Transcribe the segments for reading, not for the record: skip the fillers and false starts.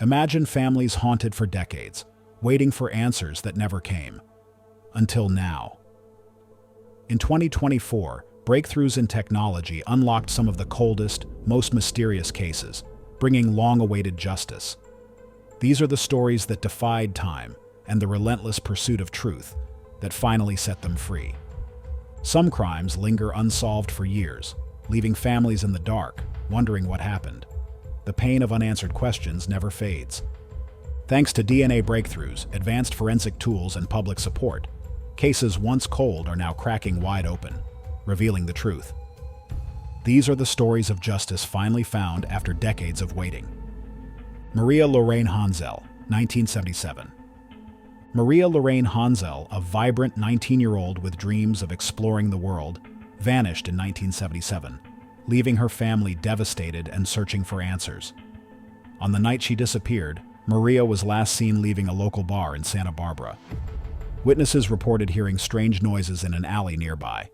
Imagine families haunted for decades, waiting for answers that never came. Until now. In 2024, breakthroughs in technology unlocked some of the coldest, most mysterious cases, bringing long-awaited justice. These are the stories that defied time and the relentless pursuit of truth that finally set them free. Some crimes linger unsolved for years, leaving families in the dark, wondering what happened. The pain of unanswered questions never fades. Thanks to DNA breakthroughs, advanced forensic tools, and public support, cases once cold are now cracking wide open, revealing the truth. These are the stories of justice finally found after decades of waiting. Maria Lorraine Hansel, 1977. Maria Lorraine Hansel, a vibrant 19-year-old with dreams of exploring the world, vanished in 1977, leaving her family devastated and searching for answers. On the night she disappeared, Maria was last seen leaving a local bar in Santa Barbara. Witnesses reported hearing strange noises in an alley nearby,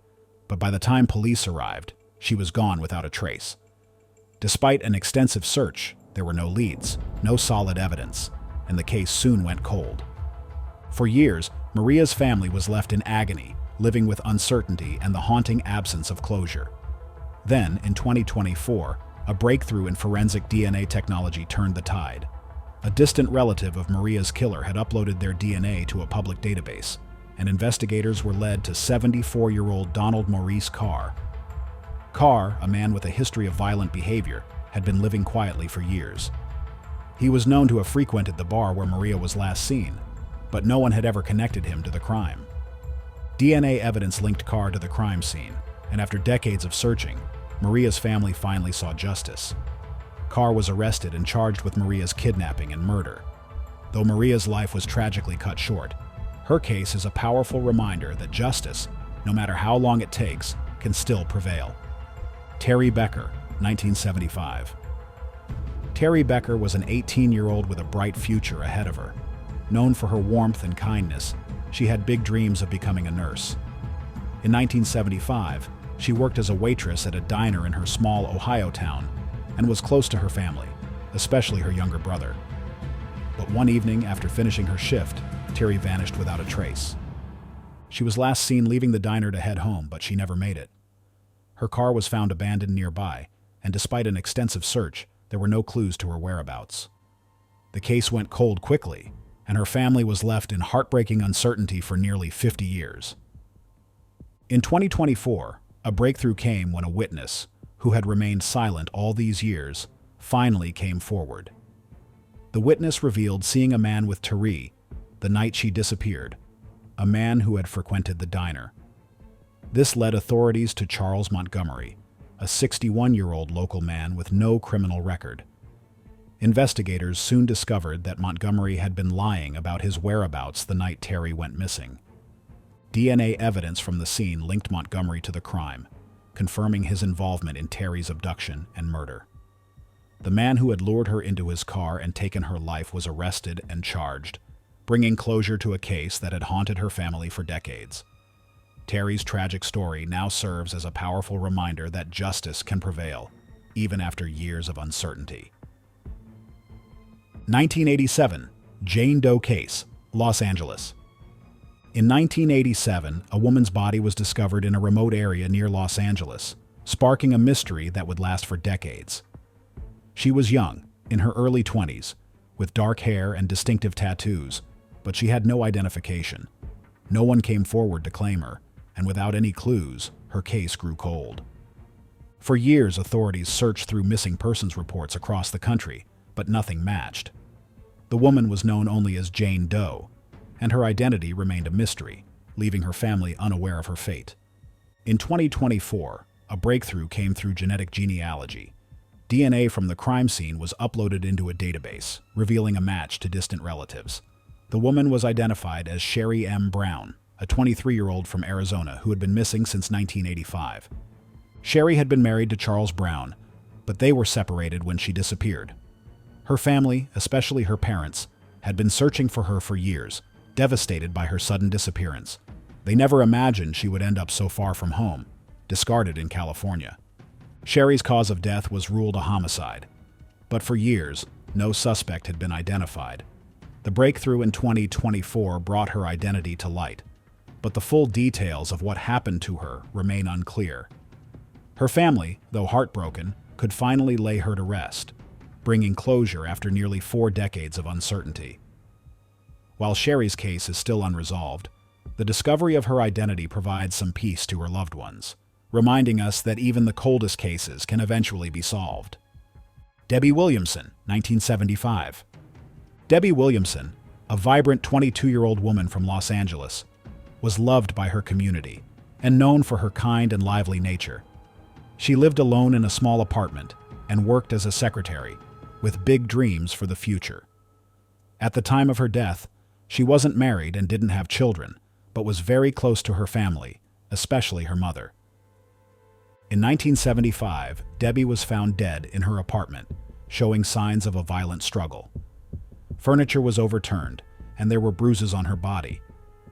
but by the time police arrived, she was gone without a trace. Despite an extensive search, there were no leads, no solid evidence, and the case soon went cold. For years, Maria's family was left in agony, living with uncertainty and the haunting absence of closure. Then, in 2024, a breakthrough in forensic DNA technology turned the tide. A distant relative of Maria's killer had uploaded their DNA to a public database, and investigators were led to 74-year-old Donald Maurice Carr. Carr, a man with a history of violent behavior, had been living quietly for years. He was known to have frequented the bar where Maria was last seen, but no one had ever connected him to the crime. DNA evidence linked Carr to the crime scene, and after decades of searching, Maria's family finally saw justice. Carr was arrested and charged with Maria's kidnapping and murder. Though Maria's life was tragically cut short, her case is a powerful reminder that justice, no matter how long it takes, can still prevail. Terry Becker, 1975. Terry Becker was an 18-year-old with a bright future ahead of her. Known for her warmth and kindness, she had big dreams of becoming a nurse. In 1975, she worked as a waitress at a diner in her small Ohio town and was close to her family, especially her younger brother. But one evening after finishing her shift, Terry vanished without a trace. She was last seen leaving the diner to head home, but she never made it. Her car was found abandoned nearby, and despite an extensive search, there were no clues to her whereabouts. The case went cold quickly, and her family was left in heartbreaking uncertainty for nearly 50 years. In 2024, a breakthrough came when a witness, who had remained silent all these years, finally came forward. The witness revealed seeing a man with Terry the night she disappeared, a man who had frequented the diner. This led authorities to Charles Montgomery, a 61-year-old local man with no criminal record. Investigators soon discovered that Montgomery had been lying about his whereabouts the night Terry went missing. DNA evidence from the scene linked Montgomery to the crime, confirming his involvement in Terry's abduction and murder. The man who had lured her into his car and taken her life was arrested and charged, bringing closure to a case that had haunted her family for decades. Terry's tragic story now serves as a powerful reminder that justice can prevail, even after years of uncertainty. 1987, Jane Doe Case, Los Angeles. In 1987, a woman's body was discovered in a remote area near Los Angeles, sparking a mystery that would last for decades. She was young, in her early 20s, with dark hair and distinctive tattoos, but she had no identification. No one came forward to claim her, and without any clues, her case grew cold. For years, authorities searched through missing persons reports across the country, but nothing matched. The woman was known only as Jane Doe, and her identity remained a mystery, leaving her family unaware of her fate. In 2024, a breakthrough came through genetic genealogy. DNA from the crime scene was uploaded into a database, revealing a match to distant relatives. The woman was identified as Sherry M. Brown, a 23-year-old from Arizona who had been missing since 1985. Sherry had been married to Charles Brown, but they were separated when she disappeared. Her family, especially her parents, had been searching for her for years, devastated by her sudden disappearance. They never imagined she would end up so far from home, discarded in California. Sherry's cause of death was ruled a homicide, but for years, no suspect had been identified. The breakthrough in 2024 brought her identity to light, but the full details of what happened to her remain unclear. Her family, though heartbroken, could finally lay her to rest, bringing closure after nearly 4 decades of uncertainty. While Sherry's case is still unresolved, the discovery of her identity provides some peace to her loved ones, reminding us that even the coldest cases can eventually be solved. Debbie Williamson, 1975. Debbie Williamson, a vibrant 22-year-old woman from Los Angeles, was loved by her community and known for her kind and lively nature. She lived alone in a small apartment and worked as a secretary, with big dreams for the future. At the time of her death, she wasn't married and didn't have children, but was very close to her family, especially her mother. In 1975, Debbie was found dead in her apartment, showing signs of a violent struggle. Furniture was overturned, and there were bruises on her body.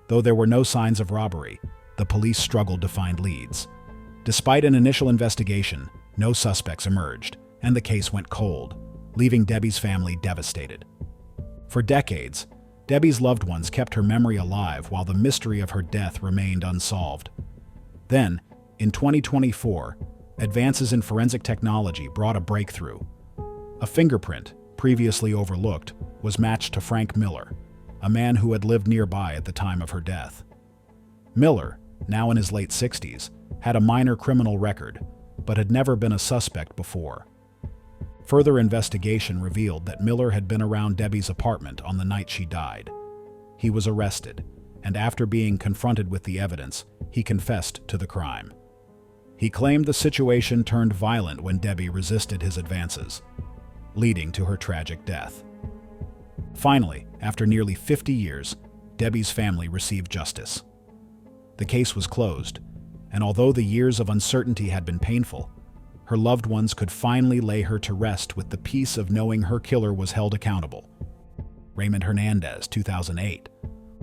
Though there were no signs of robbery, the police struggled to find leads. Despite an initial investigation, no suspects emerged, and the case went cold, leaving Debbie's family devastated. For decades, Debbie's loved ones kept her memory alive while the mystery of her death remained unsolved. Then, in 2024, advances in forensic technology brought a breakthrough. A fingerprint, previously overlooked, was matched to Frank Miller, a man who had lived nearby at the time of her death. Miller, now in his late 60s, had a minor criminal record, but had never been a suspect before. Further investigation revealed that Miller had been around Debbie's apartment on the night she died. He was arrested, and after being confronted with the evidence, he confessed to the crime. He claimed the situation turned violent when Debbie resisted his advances, leading to her tragic death. Finally, after nearly 50 years, Debbie's family received justice. The case was closed, and although the years of uncertainty had been painful, her loved ones could finally lay her to rest with the peace of knowing her killer was held accountable. Raymond Hernandez, 2008.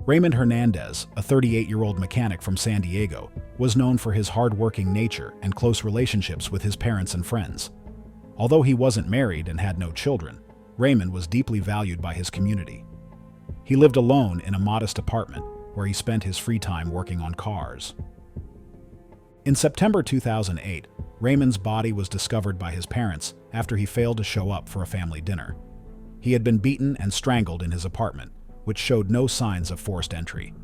Raymond Hernandez, a 38-year-old mechanic from San Diego, was known for his hard-working nature and close relationships with his parents and friends. Although he wasn't married and had no children, Raymond was deeply valued by his community. He lived alone in a modest apartment where he spent his free time working on cars. In September 2008, Raymond's body was discovered by his parents after he failed to show up for a family dinner. He had been beaten and strangled in his apartment, which showed no signs of forced entry.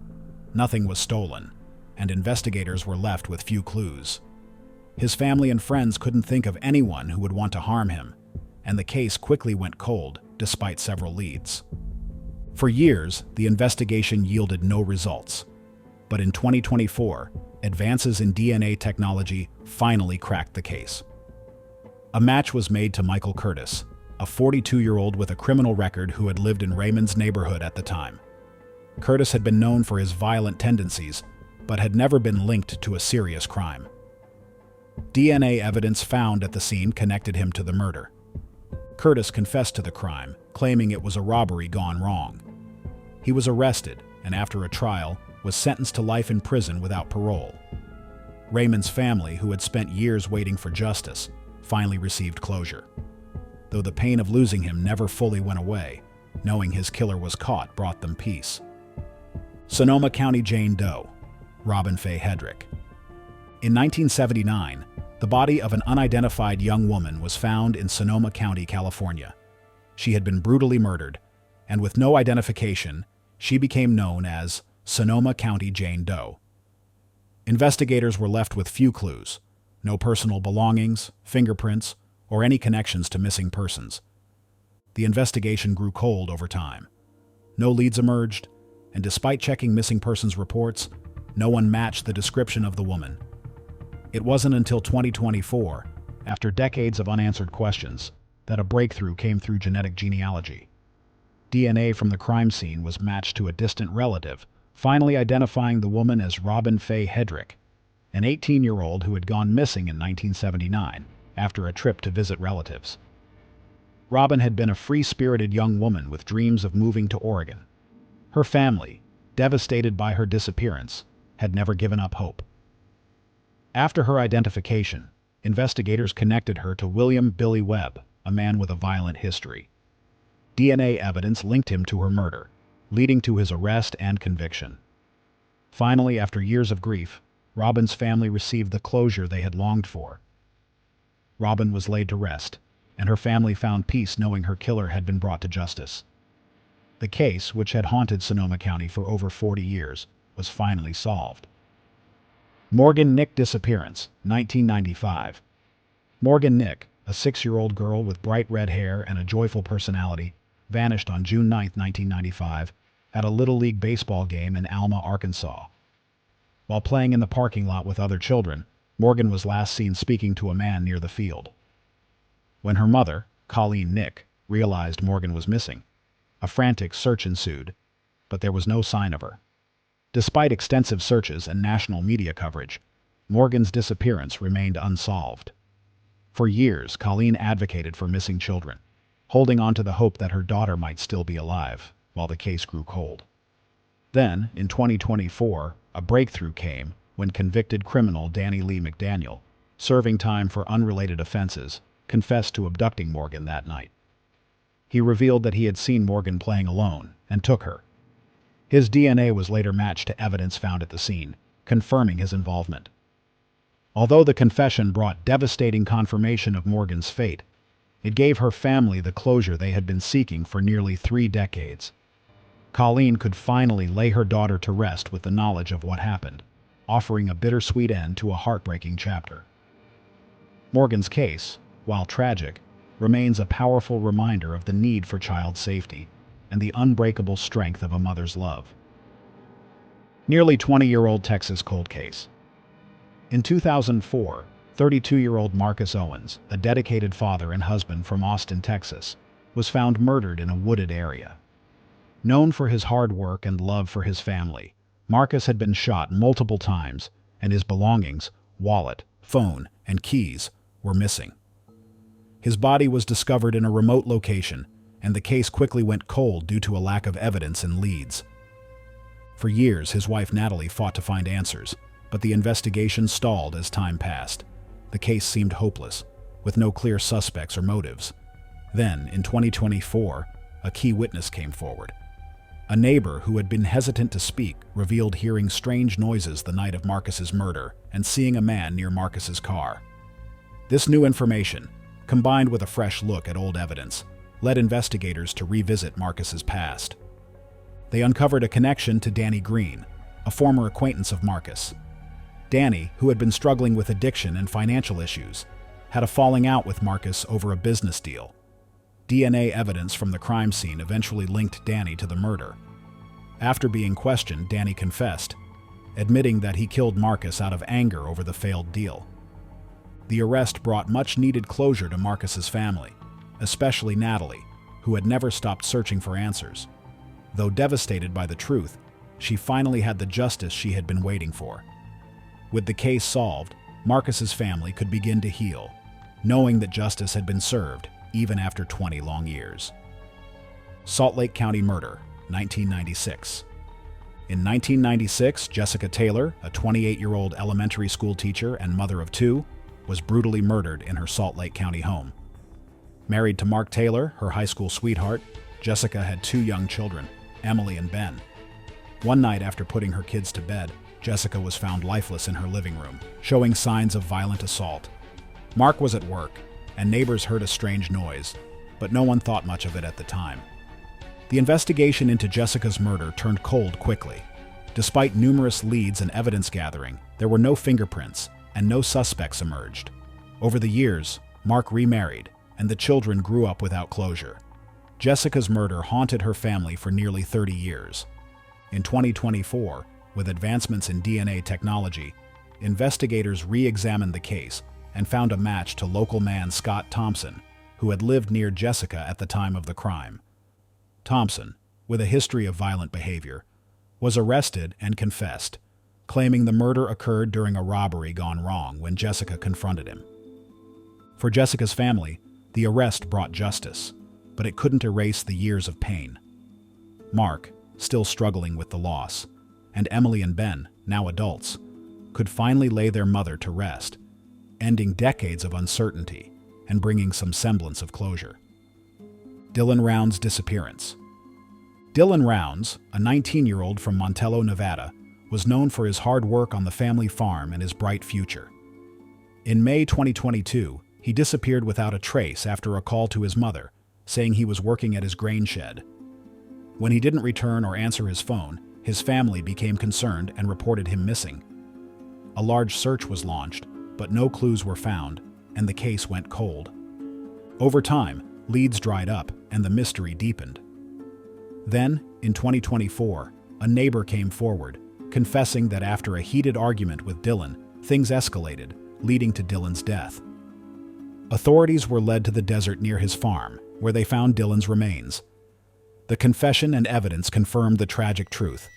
Nothing was stolen, and investigators were left with few clues. His family and friends couldn't think of anyone who would want to harm him, and the case quickly went cold despite several leads. For years, the investigation yielded no results. But in 2024, advances in DNA technology finally cracked the case. A match was made to Michael Curtis, a 42-year-old with a criminal record who had lived in Raymond's neighborhood at the time. Curtis had been known for his violent tendencies, but had never been linked to a serious crime. DNA evidence found at the scene connected him to the murder. Curtis confessed to the crime, claiming it was a robbery gone wrong. He was arrested, and after a trial, was sentenced to life in prison without parole. Raymond's family, who had spent years waiting for justice, finally received closure. Though the pain of losing him never fully went away, knowing his killer was caught brought them peace. Sonoma County Jane Doe, Robin Fay Hedrick. In 1979, the body of an unidentified young woman was found in Sonoma County, California. She had been brutally murdered, and with no identification, she became known as Sonoma County Jane Doe. Investigators were left with few clues, no personal belongings, fingerprints, or any connections to missing persons. The investigation grew cold over time. No leads emerged, and despite checking missing persons reports, no one matched the description of the woman. It wasn't until 2024, after decades of unanswered questions, that a breakthrough came through genetic genealogy. DNA from the crime scene was matched to a distant relative, finally identifying the woman as Robin Fay Hedrick, an 18-year-old who had gone missing in 1979 after a trip to visit relatives. Robin had been a free-spirited young woman with dreams of moving to Oregon. Her family, devastated by her disappearance, had never given up hope. After her identification, investigators connected her to William Billy Webb, a man with a violent history. DNA evidence linked him to her murder, leading to his arrest and conviction. Finally, after years of grief, Robin's family received the closure they had longed for. Robin was laid to rest, and her family found peace knowing her killer had been brought to justice. The case, which had haunted Sonoma County for over 40 years, was finally solved. Morgan Nick disappearance, 1995. Morgan Nick, a 6-year-old girl with bright red hair and a joyful personality, vanished on June 9, 1995, at a Little League baseball game in Alma, Arkansas. While playing in the parking lot with other children, Morgan was last seen speaking to a man near the field. When her mother, Colleen Nick, realized Morgan was missing, a frantic search ensued, but there was no sign of her. Despite extensive searches and national media coverage, Morgan's disappearance remained unsolved. For years, Colleen advocated for missing children, holding on to the hope that her daughter might still be alive, while the case grew cold. Then, in 2024, a breakthrough came when convicted criminal Danny Lee McDaniel, serving time for unrelated offenses, confessed to abducting Morgan that night. He revealed that he had seen Morgan playing alone and took her. His DNA was later matched to evidence found at the scene, confirming his involvement. Although the confession brought devastating confirmation of Morgan's fate, it gave her family the closure they had been seeking for nearly 3 decades. Colleen could finally lay her daughter to rest with the knowledge of what happened, offering a bittersweet end to a heartbreaking chapter. Morgan's case, while tragic, remains a powerful reminder of the need for child safety and the unbreakable strength of a mother's love. Nearly 20-year-old Texas cold case. In 2004, 32-year-old Marcus Owens, a dedicated father and husband from Austin, Texas, was found murdered in a wooded area. Known for his hard work and love for his family, Marcus had been shot multiple times, and his belongings, wallet, phone, and keys, were missing. His body was discovered in a remote location, and the case quickly went cold due to a lack of evidence and leads. For years, his wife Natalie fought to find answers, but the investigation stalled as time passed. The case seemed hopeless, with no clear suspects or motives. Then, in 2024, a key witness came forward. A neighbor who had been hesitant to speak revealed hearing strange noises the night of Marcus's murder and seeing a man near Marcus's car. This new information, combined with a fresh look at old evidence, led investigators to revisit Marcus's past. They uncovered a connection to Danny Green, a former acquaintance of Marcus. Danny, who had been struggling with addiction and financial issues, had a falling out with Marcus over a business deal. DNA evidence from the crime scene eventually linked Danny to the murder. After being questioned, Danny confessed, admitting that he killed Marcus out of anger over the failed deal. The arrest brought much-needed closure to Marcus's family, especially Natalie, who had never stopped searching for answers. Though devastated by the truth, she finally had the justice she had been waiting for. With the case solved, Marcus's family could begin to heal, knowing that justice had been served even after 20 long years. Salt Lake County murder, 1996. In 1996, Jessica Taylor, a 28-year-old elementary school teacher and mother of 2, was brutally murdered in her Salt Lake County home. Married to Mark Taylor, her high school sweetheart, Jessica had 2 young children, Emily and Ben. One night after putting her kids to bed, Jessica was found lifeless in her living room, showing signs of violent assault. Mark was at work, and neighbors heard a strange noise, but no one thought much of it at the time. The investigation into Jessica's murder turned cold quickly. Despite numerous leads and evidence gathering, there were no fingerprints, and no suspects emerged. Over the years, Mark remarried, and the children grew up without closure. Jessica's murder haunted her family for nearly 30 years. In 2024, with advancements in DNA technology, investigators re-examined the case and found a match to local man Scott Thompson, who had lived near Jessica at the time of the crime. Thompson, with a history of violent behavior, was arrested and confessed, claiming the murder occurred during a robbery gone wrong when Jessica confronted him. For Jessica's family, the arrest brought justice, but it couldn't erase the years of pain. Mark, still struggling with the loss, and Emily and Ben, now adults, could finally lay their mother to rest, ending decades of uncertainty and bringing some semblance of closure. Dylan Rounds' disappearance. Dylan Rounds, a 19-year-old from Montello, Nevada, was known for his hard work on the family farm and his bright future. In May 2022, he disappeared without a trace after a call to his mother, saying he was working at his grain shed. When he didn't return or answer his phone, his family became concerned and reported him missing. A large search was launched, but no clues were found, and the case went cold. Over time, leads dried up and the mystery deepened. Then, in 2024, a neighbor came forward, confessing that after a heated argument with Dylan, things escalated, leading to Dylan's death. Authorities were led to the desert near his farm, where they found Dylan's remains. The confession and evidence confirmed the tragic truth.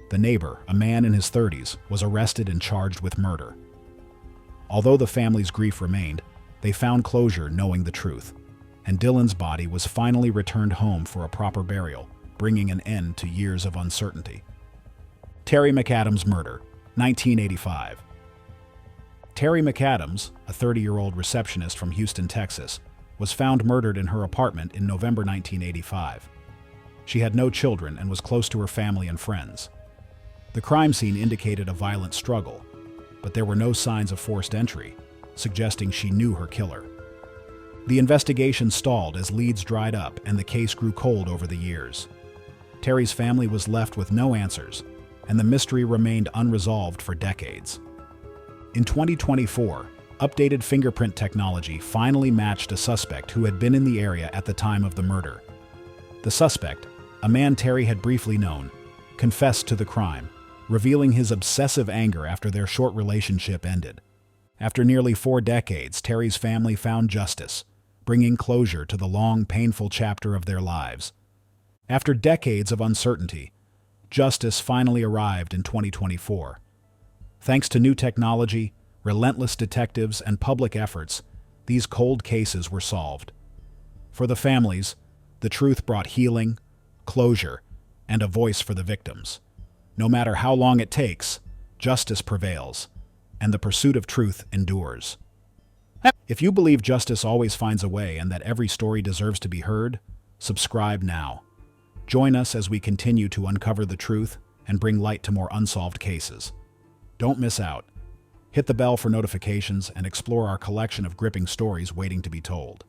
The neighbor, a man in his 30s, was arrested and charged with murder. Although the family's grief remained, they found closure knowing the truth, and Dylan's body was finally returned home for a proper burial, bringing an end to years of uncertainty. Terry McAdams' murder, 1985. Terry McAdams, a 30-year-old receptionist from Houston, Texas, was found murdered in her apartment in November 1985. She had no children and was close to her family and friends. The crime scene indicated a violent struggle, but there were no signs of forced entry, suggesting she knew her killer. The investigation stalled as leads dried up and the case grew cold over the years. Terry's family was left with no answers, and the mystery remained unresolved for decades. In 2024, updated fingerprint technology finally matched a suspect who had been in the area at the time of the murder. The suspect, a man Terry had briefly known, confessed to the crime, revealing his obsessive anger after their short relationship ended. After nearly 4 decades, Terry's family found justice, bringing closure to the long, painful chapter of their lives. After decades of uncertainty, justice finally arrived in 2024. Thanks to new technology, relentless detectives, and public efforts, these cold cases were solved. For the families, the truth brought healing, closure, and a voice for the victims. No matter how long it takes, justice prevails, and the pursuit of truth endures. If you believe justice always finds a way and that every story deserves to be heard, subscribe now. Join us as we continue to uncover the truth and bring light to more unsolved cases. Don't miss out. Hit the bell for notifications and explore our collection of gripping stories waiting to be told.